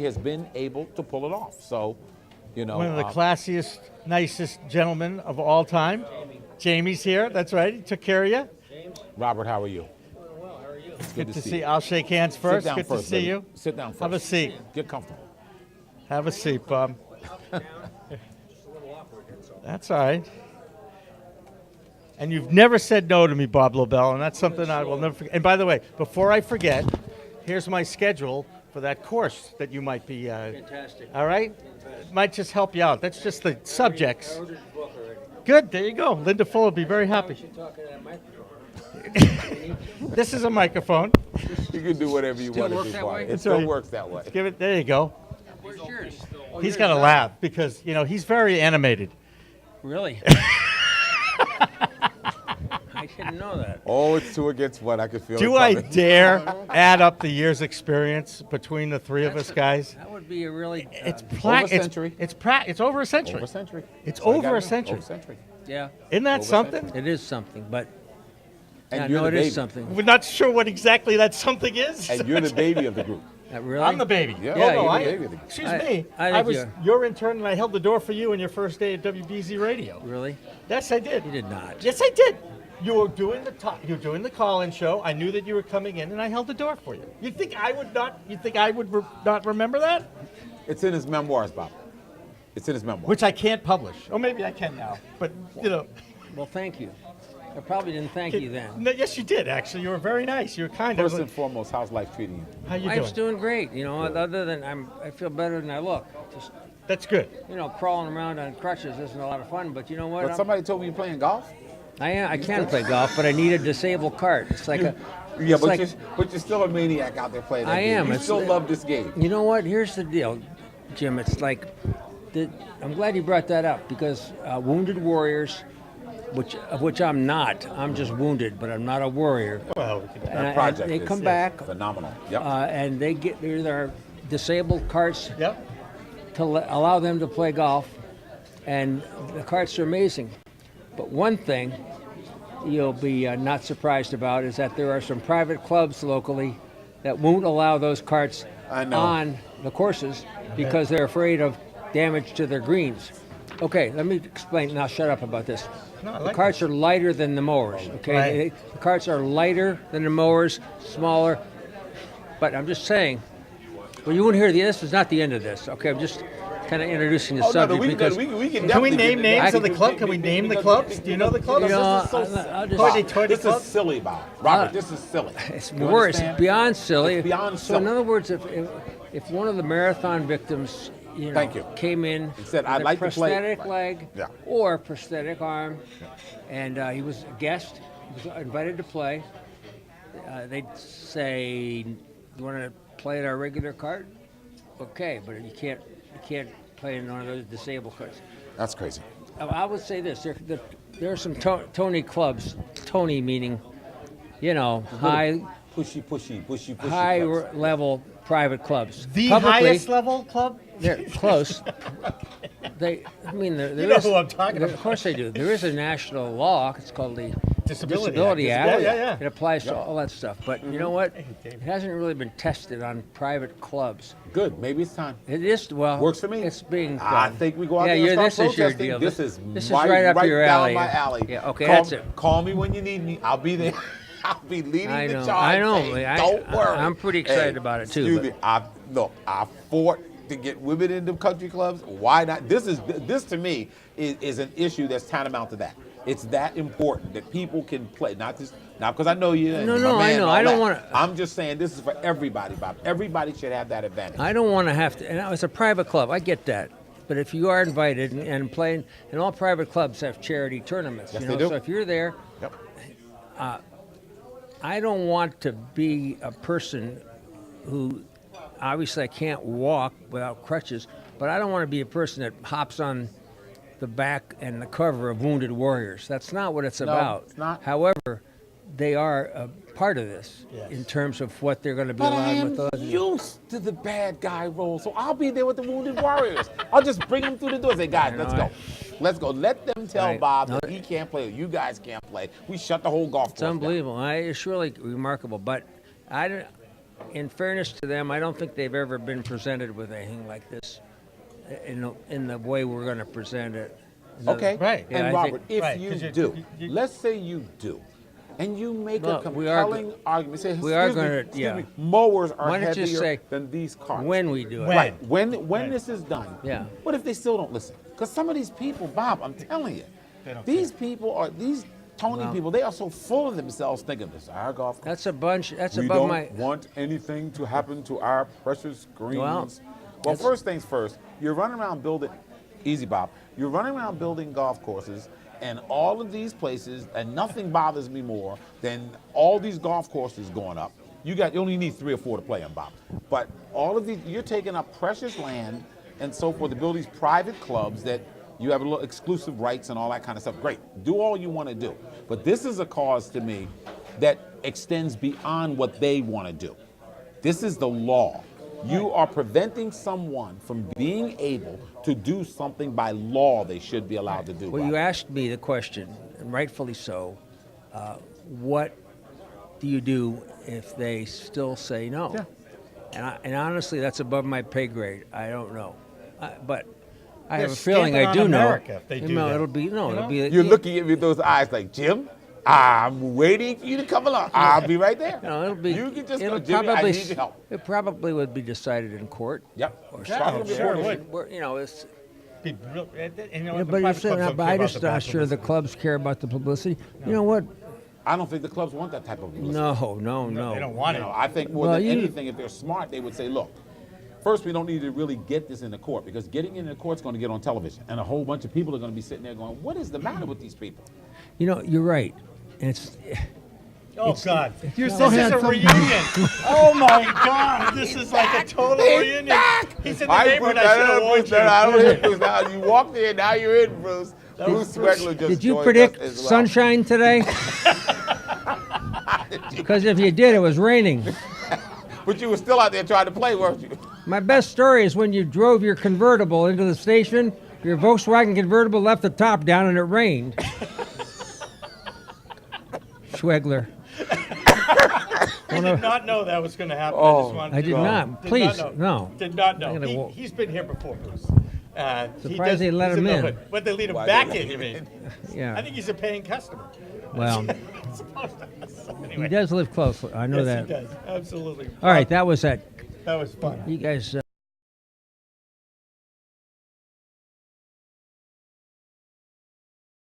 has been able to pull it off. So, you know, one of the classiest, nicest gentlemen of all time. Jamie's here. That's right. He took care of you. Robert, how are you? Well, how are you? It's Good to see you. I'll shake hands first. Good to see you. Sit down first. Have a seat. Get comfortable. Have a seat, Bob. Just a little awkward, that's all. That's all right. And you've never said no to me, Bob Lobel, and that's something I will never forget. And by the way, before I forget, here's my schedule for that course that you might be. Fantastic. All right? It might just help you out. That's just the subjects. I ordered the book already. Good. There you go. Linda Full will be very We happy. should talk into that microphone. This is a microphone. You can do whatever you Still want to work do. that Bart. way? It That's still right. works that way. Give it. There you go. Where's yours? Oh, He's yours got to is laugh because, you know, he's very animated. Really? I didn't know that. Oh, it's 2 against 1. I can feel Do it I coming. dare add up the years' experience between the three of us guys? That would be a really. It's Over a century. It's over a century. Over a century. It's That's what I over gotta a do. century. Over a century. yeah, Isn't that Over a something? century. it is something, but And yeah, you're no, the it baby. is something. We're not sure what exactly that something is. And you're the baby of the group. Really? I'm the baby. Yeah. Oh, Yeah, no, you're I, the baby of the group. excuse I- me. I I think was you're- your intern, and I held the door for you on your first day at WBZ Radio. Really? Yes, I did. You did not. Yes, I did. You were doing the call-in show. I knew that you were coming in, and I held the door for you. You think I would not? You think I would not remember that? It's in his memoirs, Bob. It's in his memoirs. Which I can't publish. Oh, maybe I can now. But you know, Well, thank you. I probably didn't thank you then. No, yes, you did. Actually, you were very nice. You were kind of. First and foremost, how's life treating you? How you Life's doing? doing great. You know, other than I feel better than I look. Just That's good. crawling around on crutches isn't a lot of fun. But you know what? But somebody told me you're playing golf? I can play golf, but I need a disabled cart. It's like a. Yeah, it's but, like, you're still a maniac out there playing that I game. am. You It's- still love this game. You know what? Here's the deal, Jim. It's like, I'm glad you brought that up because wounded warriors, of which I'm not. I'm just wounded, but I'm not a warrior. Well, we could, And That project they is come back, phenomenal. Yep. and they get their disabled carts yep. to allow them to play golf, and the carts are amazing. But one thing you'll be not surprised about is that there are some private clubs locally that won't allow those carts I know. on the courses because they're afraid of damage to their greens. Okay, let me explain. Now shut up about this. No, I The like carts are lighter than the mowers, okay? Right. The carts are lighter than the mowers, smaller. But I'm just saying, well, you won't hear this is not the end of this, okay? I'm just kind of introducing the Oh, no, subject we because can Can we definitely name get- names I of the can- club? Can we name the clubs? Do you know the clubs? You know, This is so I'll just- Bob, this club? is silly, Bob. Robert, this is silly. it's You worse. It's understand? beyond silly. It's beyond so in silly. other words, if one of the marathon victims, Thank you. came in He said, with "I'd a like to play." prosthetic leg Yeah. or prosthetic arm, and he was a guest, he was invited to play, they'd say, "You want to play at our regular cart? Okay, but you can't play in one of those disabled carts." That's crazy. I would say this: there are some Tony clubs. Tony meaning, high Pushy. level private clubs. The Publicly, highest level club? they're close. There You know who I'm talking Of about. course they do. There is a national law. It's called the Disability Act. Act. Yeah. It applies to all that stuff. But you know what? It hasn't really been tested on private clubs. Good. Maybe it's time. It is well. Works for me. It's being done. I think we go out yeah, there and this start is your protesting. deal. This is right up your down alley. my alley. Yeah. Okay. Call, That's it. Call me when you need me. I'll be there. I'll be leading I the know. charge. I know. saying, Don't worry. I'm pretty excited about it, too, Excuse me. I fought to get women into country clubs. Why not? This to me is an issue that's tantamount to that. It's that important that people can play, not because I know you. and No, you're no, my man I and know. all I don't that. wanna- I'm just saying this is for everybody, Bob. Everybody should have that advantage. I don't want to have to. And it's a private club. I get that. But if you are invited and playing, and all private clubs have charity tournaments. Yes, you they know, do. So if you're there, Yep. I don't want to be a person who, obviously, I can't walk without crutches. But I don't want to be a person that hops on the back and the cover of Wounded Warriors. That's not what it's about. it's not. However, they are a part of this Yes. in terms of what they're going to be But I allowed am with those. used to the bad guy role, so I'll be there with the Wounded Warriors. I'll just bring them through the door and say, guys, I let's know. go. Let's go. Let them tell Right. Bob No, that he can't play, or you guys can't play. We shut the whole golf course It's down. unbelievable. It's really remarkable. But I don't. in fairness to them, I don't think they've ever been presented with anything like this in the way we're going to present it. Okay. Right. Yeah, And I Robert, think- Right, if 'cause you you- do, you- let's say you do, and you make a Well, we are compelling argument. Say, we are excuse me, gonna- excuse yeah. me, mowers are Why don't you heavier say than these cars. when we do it. When? Right. When Right. this is done. Yeah. What if they still don't listen? Because some of these people, Bob, I'm telling you, They don't these people are these Tony Well- people. They are so full of themselves, thinking this is our golf course. That's a bunch. That's We above don't my. want anything to happen to our precious greens. Well, Well, first things first, you're running around building, easy Bob, you're running around building golf courses and all of these places, and nothing bothers me more than all these golf courses going up. You only need 3 or 4 to play them, Bob. But all of these, you're taking up precious land and so forth to build these private clubs that you have a little exclusive rights and all that kind of stuff. Great, do all you want to do. But this is a cause to me that extends beyond what they want to do. This is the law. You are preventing someone from being able to do something by law they should be allowed to do. Well, Bob. you asked me the question, and rightfully so. What do you do if they still say no? Yeah. And honestly, that's above my pay grade. I don't know, but I They're have a feeling stamping I on do America know. if they You do know, that. it'll be no, You it'll know? be. You're looking at me with those eyes like, Jim, I'm waiting for you to come along. I'll be right there. No, it'll be. You can just it'll go, Jimmy, I probably, need your help. It probably would be decided in court. Yep. Or Yeah, something. I'm sure it would. You know, it's. Be real- and you know Yeah, what, the but private clubs don't I care about just the not bad sure the publicity. clubs care about the publicity. You know what? I don't think the clubs want that type of publicity. No. No, they don't want You it. know, I think more Well, than you- anything, if they're smart, they would say, look, first, we don't need to really get this into court because getting it in the court is going to get on television. And a whole bunch of people are going to be sitting there going, what is the matter with these people? You know, you're right. And it's. Oh, God. You're This so is a handsome. reunion. Oh, my God. This is like a total reunion. He's in the neighborhood. I should have warned you. I don't hit Bruce. Now you walked in, now you're in, Bruce. Bruce Swegler just Did you joined predict us as well. sunshine today? Because if you did, it was raining. But you were still out there trying to play, weren't you? My best story is when you drove your convertible into the station. Your Volkswagen convertible left the top down and it rained. Schwegler. I did not know that was going to happen. Oh, I just wanted I to did know. not. Did Please, not know. no. Did not I'm know. gonna walk- He's been here before, Bruce. Surprised they let he's him the in. hood. But they let him Why back they in, let you him mean? I Yeah. think he's a paying customer. Well, Supposed to. he Anyway. does live close. I know Yes, that. he does. Absolutely. All right, that was that. That was fun. You guys.